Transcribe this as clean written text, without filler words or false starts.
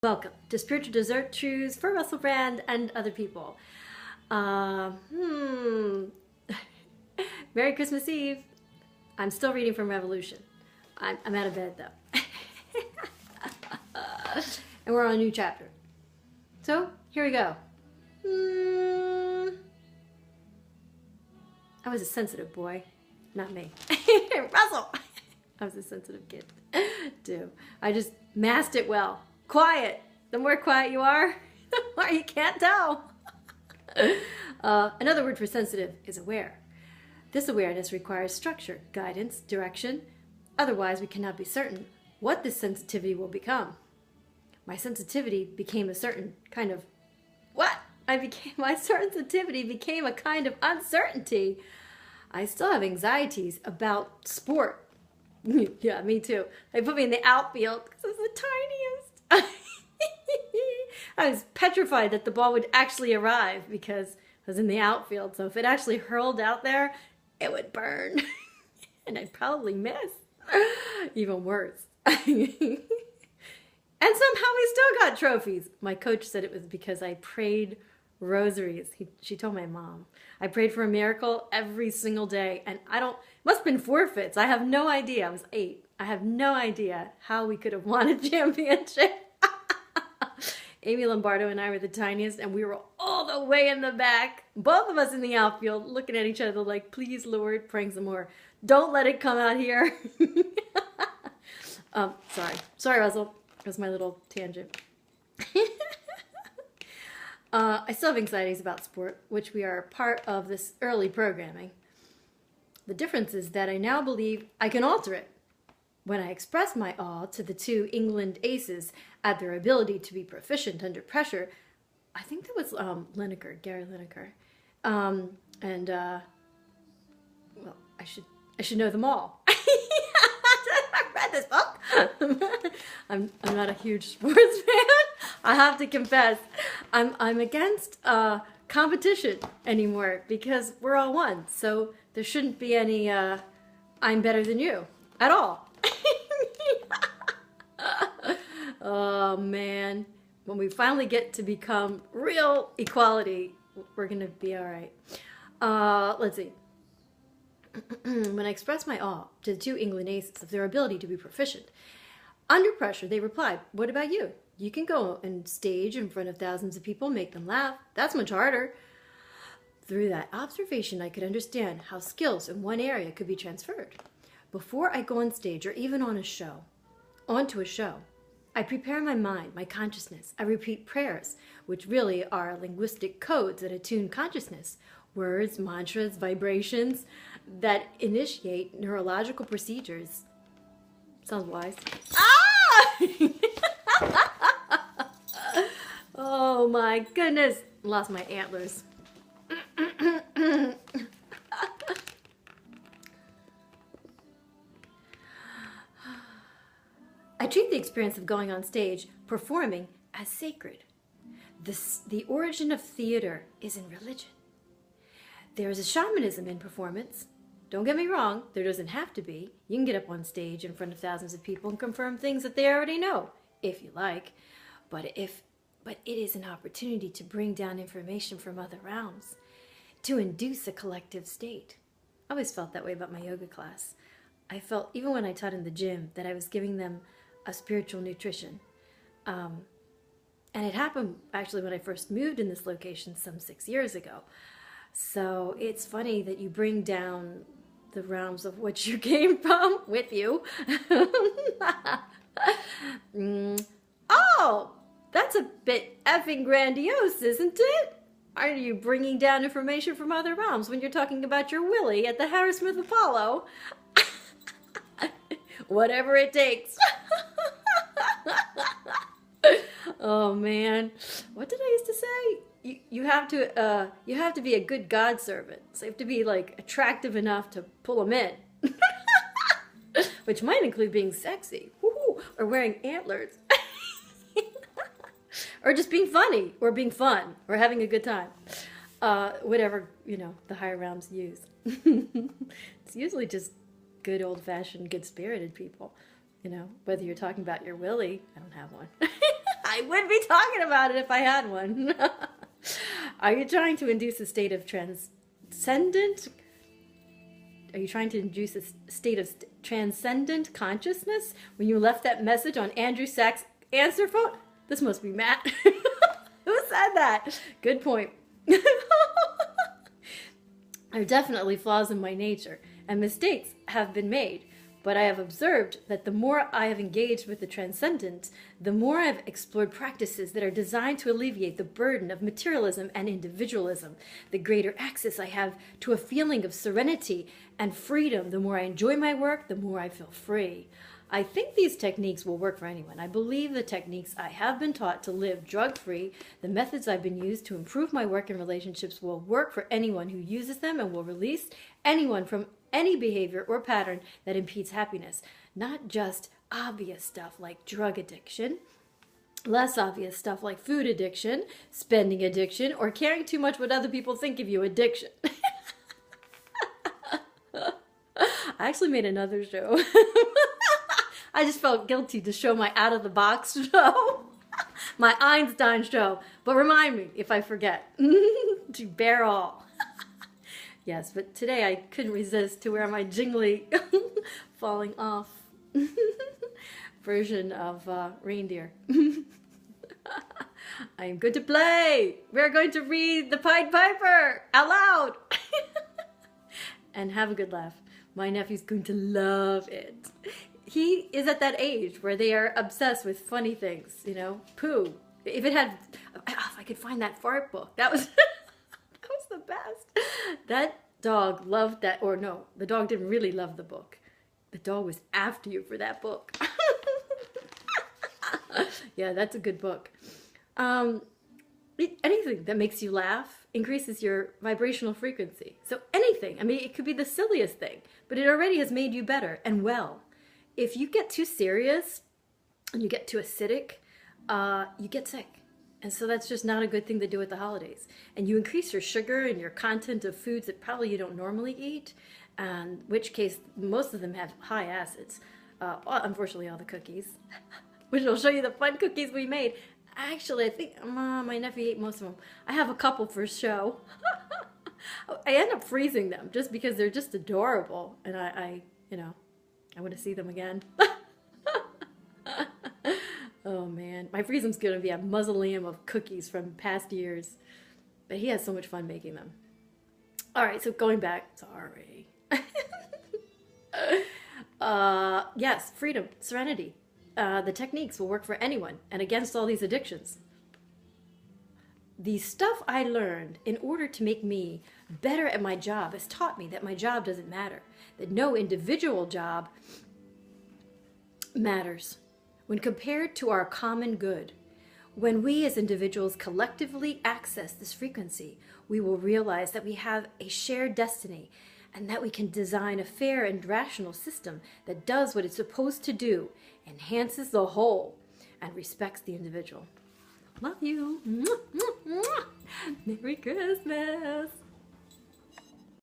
Welcome to Spiritual Dessert Trews for Russell Brand and other people. Merry Christmas Eve. I'm still reading from Revolution. I'm out of bed though. And we're on a new chapter. So, here we go. I was a sensitive boy. Not me. Russell! I was a sensitive kid, too. I just masked it well. Quiet. The more quiet you are, the more you can't tell. Another word for sensitive is aware. This awareness requires structure, guidance, direction. Otherwise, we cannot be certain what this sensitivity will become. My sensitivity became a certain kind of... What? My sensitivity became a kind of uncertainty. I still have anxieties about sport. Yeah, me too. They put me in the outfield because I was the tiniest. I was petrified that the ball would actually arrive because I was in the outfield. So if it actually hurled out there, it would burn. And I'd probably miss. Even worse. And somehow we still got trophies. My coach said it was because I prayed rosaries. She told my mom. I prayed for a miracle every single day. And must have been forfeits. I have no idea. I was 8. I have no idea how we could have won a championship. Amy Lombardo and I were the tiniest, and we were all the way in the back. Both of us in the outfield, looking at each other like, please, Lord, praying some more. Don't let it come out here. Sorry, Russell. That was my little tangent. I still have anxieties about sport, which we are part of this early programming. The difference is that I now believe I can alter it. When I expressed my awe to the 2 England aces at their ability to be proficient under pressure, I think that was Gary Lineker. Well, I should know them all. I read this book. I'm not a huge sports fan. I have to confess, I'm against competition anymore because we're all one. So there shouldn't be any I'm better than you at all. Oh man, when we finally get to become real equality, we're gonna be all right. Let's see. When I expressed my awe to the 2 England aces of their ability to be proficient, under pressure they replied, what about you? You can go and stage in front of thousands of people, make them laugh. That's much harder. Through that observation, I could understand how skills in one area could be transferred. Before I go on stage or even onto a show, I prepare my mind, my consciousness. I repeat prayers, which really are linguistic codes that attune consciousness, words, mantras, vibrations that initiate neurological procedures. Sounds wise. Ah! Oh my goodness. Lost my antlers. I treat the experience of going on stage, performing, as sacred. The origin of theater is in religion. There is a shamanism in performance. Don't get me wrong, there doesn't have to be. You can get up on stage in front of thousands of people and confirm things that they already know, if you like. But it is an opportunity to bring down information from other realms, to induce a collective state. I always felt that way about my yoga class. I felt, even when I taught in the gym, that I was giving them a spiritual nutrition. And it happened actually when I first moved in this location some 6 years ago. So it's funny that you bring down the realms of which you came from with you. Oh, that's a bit effing grandiose, isn't it? Are you bringing down information from other realms when you're talking about your Willie at the Harrismith Apollo? Whatever it takes. Oh man, what did I used to say? You have to be a good God servant. So you have to be like attractive enough to pull them in, which might include being sexy, or wearing antlers, or just being funny, or being fun, or having a good time. Whatever the higher realms use. It's usually just good old-fashioned, good-spirited people. Whether you're talking about your Willie, I don't have one. I would be talking about it if I had one. Are you trying to induce a state of transcendent? Are you trying to induce a state of transcendent consciousness when you left that message on Andrew Sachs' answer phone? This must be Matt. Who said that? Good point. There are definitely flaws in my nature, and mistakes have been made. But I have observed that the more I have engaged with the transcendent, the more I have explored practices that are designed to alleviate the burden of materialism and individualism. The greater access I have to a feeling of serenity and freedom, the more I enjoy my work, the more I feel free. I think these techniques will work for anyone. I believe the techniques I have been taught to live drug-free, the methods I've been used to improve my work and relationships will work for anyone who uses them and will release anyone from any behavior or pattern that impedes happiness. Not just obvious stuff like drug addiction, less obvious stuff like food addiction, spending addiction, or caring too much what other people think of you addiction. I actually made another show. I just felt guilty to show my out-of-the-box show, my Einstein show. But remind me if I forget to bear all. Yes, but today I couldn't resist to wear my jingly falling off version of reindeer. I am good to play. We're going to read the Pied Piper out loud. And have a good laugh. My nephew's going to love it. He is at that age where they are obsessed with funny things, you know, poo. If I could find that fart book, that was, that was the best. That dog loved that, or no, the dog didn't really love the book. The dog was after you for that book. Yeah, that's a good book. Anything that makes you laugh increases your vibrational frequency. So anything, I mean, it could be the silliest thing, but it already has made you better and well. If you get too serious and you get too acidic, you get sick. And so that's just not a good thing to do at the holidays. And you increase your sugar and your content of foods that probably you don't normally eat, in which case most of them have high acids. Unfortunately, all the cookies, which will show you the fun cookies we made. Actually, I think my nephew ate most of them. I have a couple for show. I end up freezing them just because they're just adorable. And I want to see them again. Oh man, my freezer's gonna be a mausoleum of cookies from past years. But he has so much fun making them. All right, so going back, sorry. Yes, freedom, serenity. The techniques will work for anyone and against all these addictions. The stuff I learned in order to make me better at my job has taught me that my job doesn't matter, that no individual job matters when compared to our common good. When we as individuals collectively access this frequency, we will realize that we have a shared destiny and that we can design a fair and rational system that does what it's supposed to do, enhances the whole, and respects the individual. Love you. Merry Christmas.